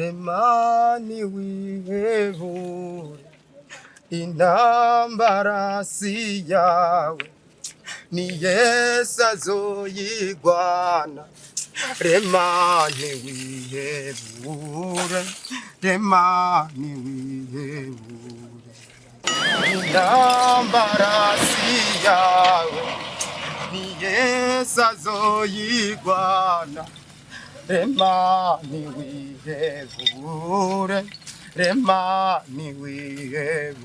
rema niwihebure intambara si yawe ni Yesu azoyigwana rema niwihebure rema niwihebure intambara si yawe ni Yesu azoyigwana rema niwihebure rema niwihebure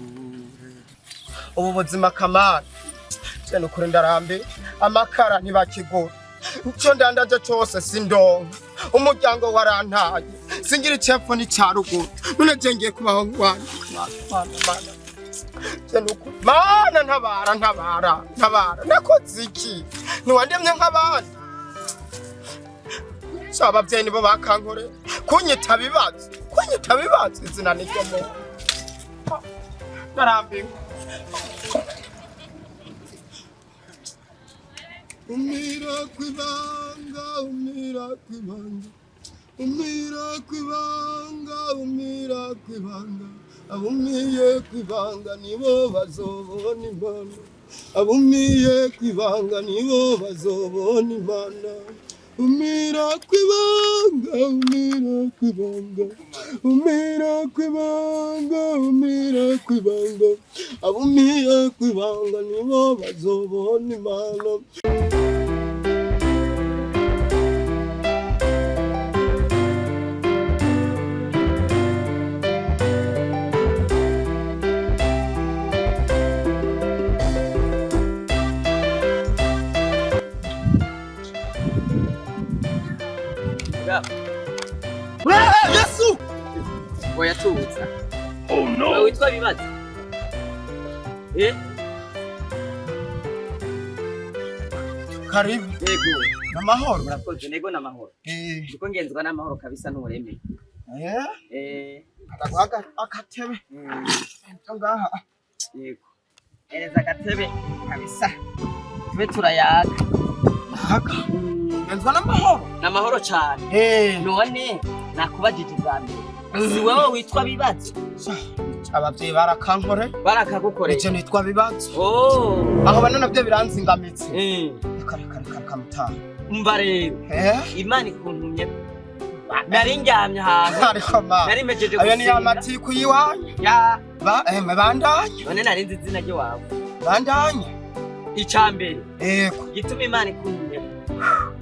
ubu buzima kamana cyane ukuri ndarambe amakara ntibakigura icyo ndandaje cyose sindonka umuryango warantaye singira icepfo n'icyaruguru none je ngiye kubaho ngwana cyane ukuri mana ntabara nakoze iki ntiwandemye nk'abandi abavyeyi nibo bakankore kunyita bibazo izina niryo mu narambiwe umira kwibanga abumiye kwibanga nibo bazobona imana abumiye kwibanga nibo bazobona imana umira kwibanga abumiye kwibanga nibo bazobona imana Yesu! Oya tuza. Oh no! Wewe witwa Ibibazo? Karibu. Yego. Namahoro. Murakoze nego namahoro. Ndiko ngenzwa namahoro kabisa n'ureme. Akagwaga akatebe. Ngaha. Yego. Ereza akatebe kabisa. Tube turayaga. Haka. Ngenzwa namahoro. Namahoro cyane. None nakubajije ubwambere. Si wewe witwa Ibibazo? Abavyeyi barakankore barakagukore icyo nitwa Ibibazo aho bana navyo biranzingamitse reka mutaha umva rero Imana ikuntumye nari ndyamye ahantu ariko ma nari mejeje gusenga ayo ni amatiku yiwanyu bandanye none nari nzi izina ryo wawe bandanye icambere gituma Imana ikuntumye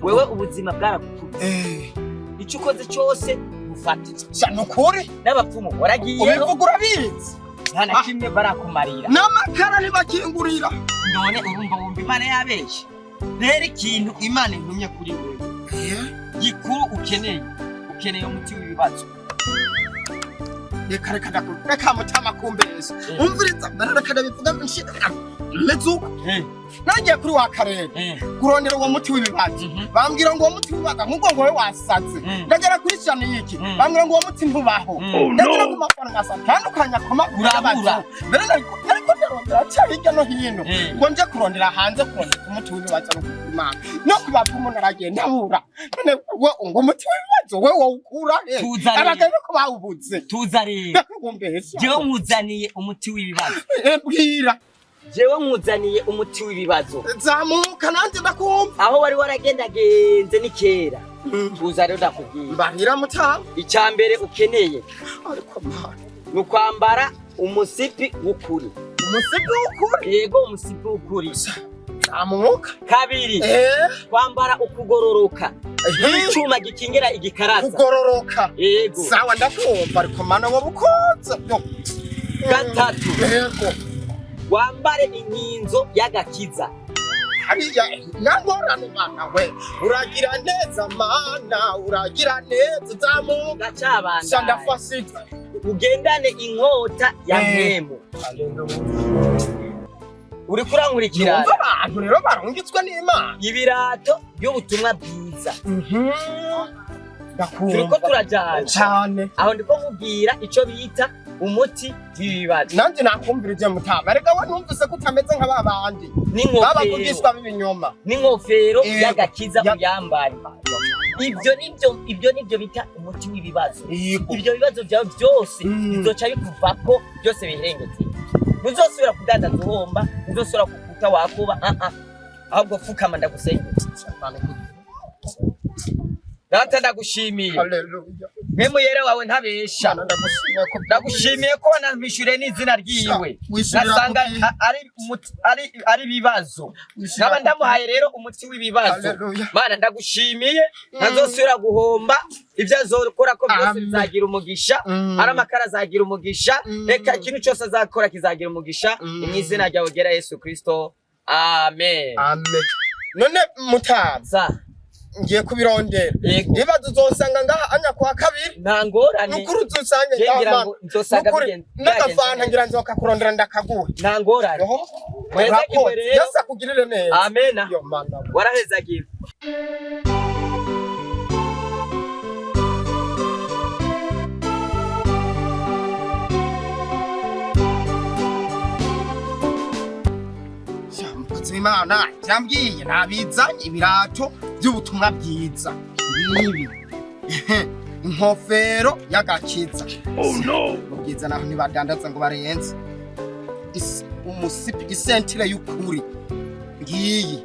wewe ubuzima bwarakutuye icyo ukoze cyose cyane ukuri n'abapfumu waragiye ubivugura bizi nta kimwe barakumarira n'amakara ntibakingurira none urumva wumva Imana yabeshye rero ikintu Imana intumye kuri wewe gikuru ukeneye umuti w'ibibazo reka mutama kumbeza umviriza reka ndabivuga mezuko nagiye kuri wa karere kurondera uwo muti w'ibibazo bambwira ngo uwo muti w'ibibazo nk'ubwo ngo we wasaze ndagera kwishana iki bambwira ngo uwo muti ntubaho ndagera ku mafarumasi atandukanye akomagura mbere nariko ndarondera cyari hirya no hino ngo nje kurondera hanze kurondera umuti w'ibibazo no Imana no kubapfumu naragenda ndabura none ngo umuti w'ibibazo we wawukura abagabo ko bawubuze tuza rero jewe nkuzaniye umuti w'ibibazo bwira jewe nkuzaniye umuti w'ibibazo zamuka nanjye ndakumva aho wari waragendagenze ni kera tuza rero ndakubwira mbahira mutanga icambere ukeneye ariko mwana nukwambara umusipi w'ukuri yego umusipi w'ukuri zamuka kabiri kwambara ukugororoka n'icuma gikingira igikaraza kugororoka yego sawa ndakumva ariko mana wo bukonza gatatu yego wambare inkinzo y'agakiza hariya nangorane mana we uragira neza mana uragira neza zamuka gacabana shandafasita ugendane inkota ya mpemu uri kurankurikira umva abantu rero barungitswe n'Imana ibirato by'ubutumwa bwiza ndakumva turajana cyane aho ndiko nkubwira ico bita umuti w'ibibazo nanjye nakumvira ije mutama rega we numvise ko utameze nk'ababandi babavugishwa b'ibinyoma n'inkofero y'agakiza uyambaye ibyo nibyo bita umuti w'ibibazo. Ibyo bibazo byawe byose bizoca bikuvako byose bihengetse. Ntuzosubira kudandaza uhomba, ntuzosubira kukuta wakuba ahubwo fukama ndagusengera. Data ndagushimiye. Haleluya. Memu yere wawe ntabesha. Ndagushimiye ko wanampishure n'izina ryiwe. Nasanga ari bibazo. Naba ndamuhaye rero umuti w'ibibazo. Mana ndagushimiye ntazosubira guhomba ibyo azokora ko byose bizagira umugisha. Ari amakara azagira umugisha. Reka ikintu cyose azakora kizagira umugisha. Mu izina ryawe gera Yesu Kristo. Amen. Amen. None mutaza ngiye kubirondera ibibazo uzosanga ngaha anya kwa kabiri nta ngorane nukuri uzosanga ngaha nzosanga bigenda n'agafanta ngira nzoka kurondera ndakaguhe nta ngorane murakoze Yesu akugirire neza. Amen. Yo mana warahezagiye. Wimana cyambwiye nabizanye ibirato by'ubutumwa bwiza nibi inkofero y'agakiza. Oh no. Ubwiza naho nibadandaza ngo barenze umusipi isentire y'ukuri ngiyi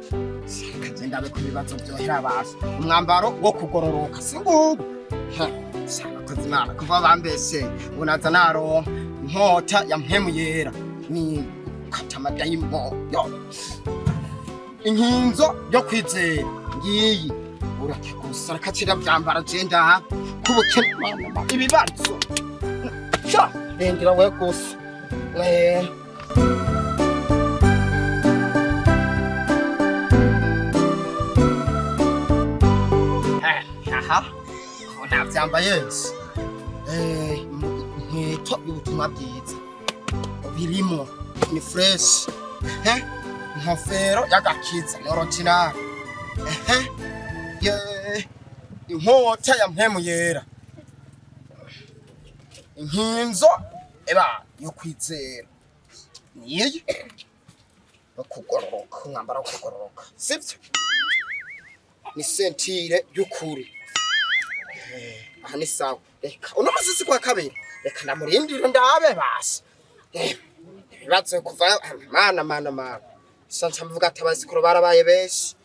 kagenda be kubibazo byohera basi umwambaro wo kugororoka singubu Imana kuva bambese unaza naronka inkota ya mpemu yera ni katamadayimo inkinzo yo kwizera ngiyi urakigusara kacira byambara genda kubukene ibibazo sha ndira we gusa ona byambaye nkweto y'ubutumwa bwiza birimo ni fresh inkofero y'agakiza ni original inkota ya mpemu yera inkinzo yo kwizera niyi no kugororoka umwambaro wo kugororoka sibyo ni sentire y'ukuri aha ni sawa reka uno musisi kwa kabiri reka ndamurindire ndabe basi ibibazo kuva mana sanza mvuga atabazi ko barabaye beshi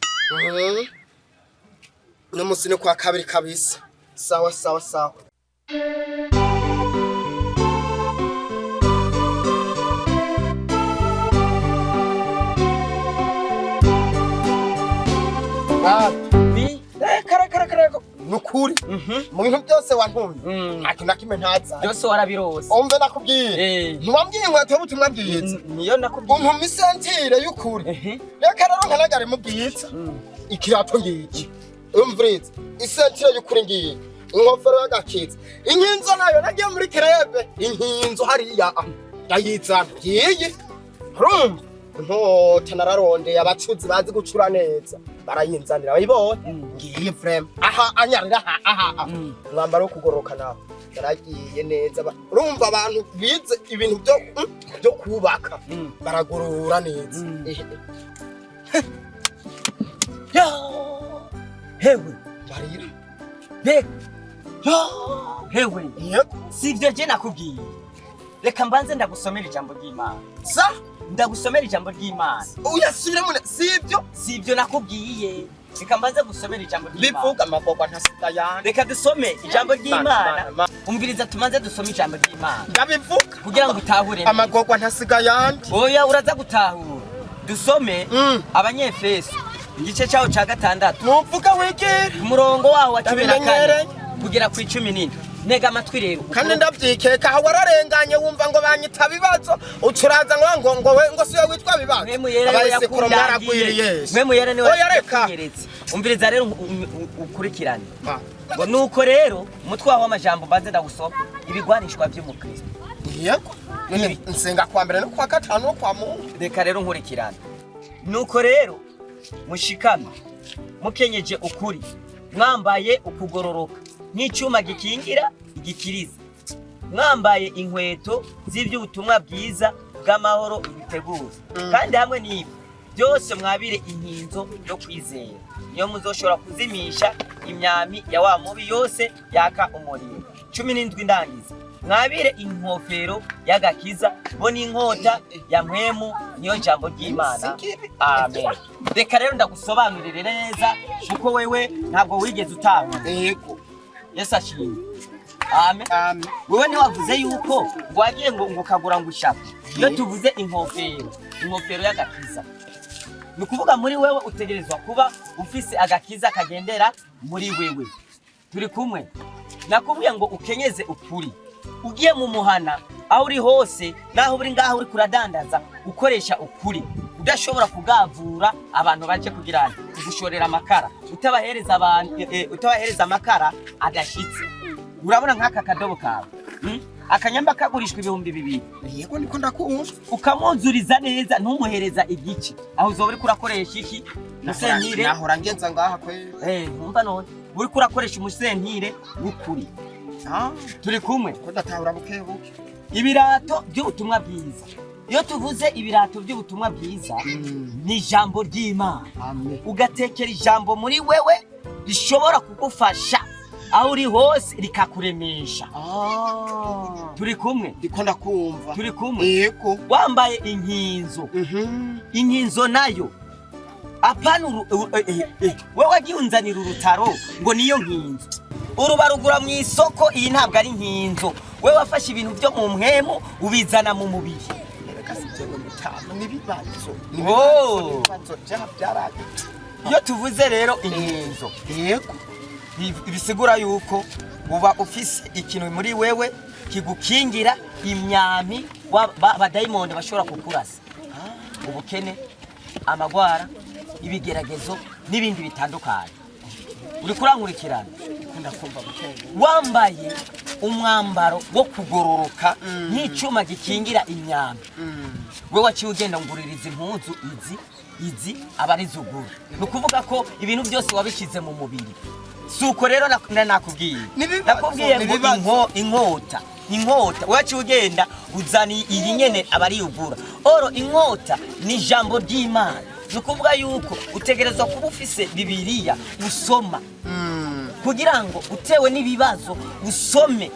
no musine kwa kabiri kabisa sawa kare nukuri mu bintu byose wantumye ati nakime ntaza byose warabirose umve nakubwiye ntiwambwiye ngo atobutumwa bwiza niyo nakubwiye umuntu misentire y'ukuri reka rero nkanagare mu bwiza ikirato ngiki umviriza isentire y'ukuri ngiye inkofero y'agakiza inkinzo nayo nagiye muri krebe inkinzo hariya yayizana yiye rumva nkota nararondeye abacuzi bazi gucura neza barayinzanira bayibone ngiye frame aha anyarira aha mwambaro wo kugoroka nawe yaragiye neza urumva abantu bize ibintu byo kubaka baragorora neza hewe barira Mbega hewe sivyo je nakubwiye reka mbanze ndagusomera ijambo ry'Imana ndagusomera ijambo ry'Imana uyasubire mu sivyo nakubwiye reka mbanze gusomera ijambo ry'Imana bivuga amagorwa ntasigayana reka dusome ijambo ry'Imana umviriza tumanze dusome ijambo ry'Imana ndabivuga kugira ngo utahure amagorwa ntasigayana oya uraza gutahura dusome abanyefeso igice cyawo ca 6 nuvuga wegere umurongo wawo wa 14 kugera ku 17 nega amatwi rero kandi ndabyikeka aho wararenganye wumva ngo banyita bibazo ucuraza ngo siwe witwa bibazo abayise kuromwaragwiriye mwemu yera ni wakunyeretse umviriza rero ukurikirane ngo nuko rero umutwe wawo amajambo mbanze ndagusoma ibigwanishwa by'umukristo yego nsenga kwa mbere no kwa gatanu no kwa Mungu reka rero nkurikirane nuko rero mushikame mukenyeje ukuri mwambaye ukugororoka n'icyuma gikingira igikiriza mwambaye inkweto z'iby'ubutumwa bwiza bw'amahoro biteguza kandi hamwe n'ibi byose mwabire inkinzo yo kwizera, niyo muzoshobora kuzimisha imyami ya wa mubi yose yaka umuriro. 17 ndangiza, mwabire inkofero y'agakiza bo n'inkota ya mpwemu, niyo jambo ry'Imana. Amen. Reka rero ndagusobanurire neza kuko wewe ntabwo wigeze utanga. Yego. Yesu ashimwe. Amen. Amen. Wewe ni wavuze yuko wagiye ngo kagura ngo ushaka. Iyo tuvuze inkofero y'agakiza, ni kuvuga muri wewe utegerezwa kuba ufise agakiza kagendera muri wewe. Turi kumwe? Nakubwiye ngo ukenyeze ukuri. Ugiye mu muhana aho uri hose, naho uri ngaho uri kuradandaza, ukoresha ukuri. Udashobora kugavura abantu baje kugirana kugushorera amakara, utabahereza abantu utabahereza amakara adashitse. Urabona nk'aka kadobo kawe, akanyamba kagurishwa 2,000. Yego niko ndakumva. Ukamwuzuriza neza, ntumuhereza igici. Aho uzoba uri kurakoresha iki? Musentire. Nahora ngenza ngaha kwe. Numva none. Uri kurakoresha umusentire w'ukuri. Turi kumwe? Ko datahura bukebuke. Ibirato by'ubutumwa bwiza. Iyo tuvuze ibirato by'ubutumwa bwiza, ni ijambo ry'Imana. Amen. Ugatekera ijambo muri wewe rishobora kugufasha aho uri hose rikakuremesha. Turi kumwe? Ndiko ndakumva. Turi kumwe? Yego. Wambaye inkinzo. Inkinzo nayo apana wewe wagiye unzanira urutaro ngo niyo nkinzo. Urubarugura mu isoko, iyi ntabwo ari nkinzo. Wewe wafashe ibintu byo mu mpwemu ubizana mu mubiri. Ibibazo. Iyo tuvuze rero inkinzo, yego, bisigura yuko uba ufise ikintu muri wewe kigukingira imyami abadayimoni bashobora kukurasa. Ubukene, amagwara, ibigeragezo n'ibindi bitandukanye. Uri kurankurikirana? Ndakumva bukebuke. Wambaye umwambaro wo kugororoka nk'icuma gikingira imyami. Wewe waciye ugenda nguririza impuzu izi abarizugura. Nukuvuga ko ibintu byose wabishize mu mubiri. Suko rero nakubwiye. Nakubwiye ngo inkota waciye ugenda uzani iyi nyene abariyugura. Oro inkota ni jambo ry'Imana. Nukuvuga yuko utegerezwa kuba ufise Bibiliya usoma. Kugira ngo utewe n'ibibazo usome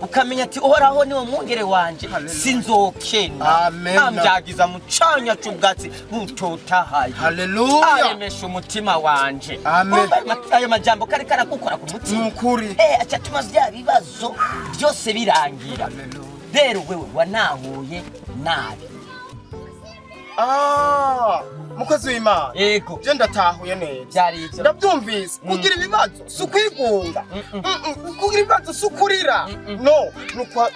ukamenya ati uhoraho niwo mwungere wanje sinzokena. Amen. Ambyagiza mu canya cy'ubwatsi butotahaye. Haleluya. Aremesha umutima wanje. Amen. Ayo majambo kari karakukora ku mutima. Nukuri. Acatuma bya bibazo byose birangira. Rero wewe wanahuye nabi. Mukozi w'Imana. Yego. Je ndatahuye neza. Byari ibyo. Ndabyumvise. Kugira ibibazo sukwigunga. Kugira ibibazo sukurira. No,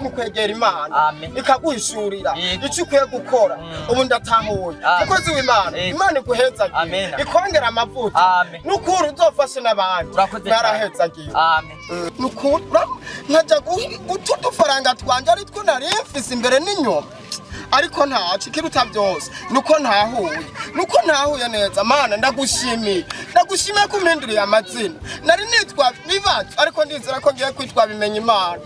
nukwegera Imana. Ikaguhishurira icyo ukwiye gukora. Ubu ndatahuye. Mukozi w'Imana. Imana iguheza. Ikongera amavuta. Nukuri uzofashe n'abandi. Narahezagiye. Amen. Nukuri nkaja gutudufaranga twanje ari two nari mfise imbere n'inyuma. Ariko ntacu kiruta byose nuko ntahuye neza. Mana ndagushimiye kumpinduriye amazina. Nari nitwa Bibazo ariko ndizera ko ngiye kwitwa Bimenya Imana.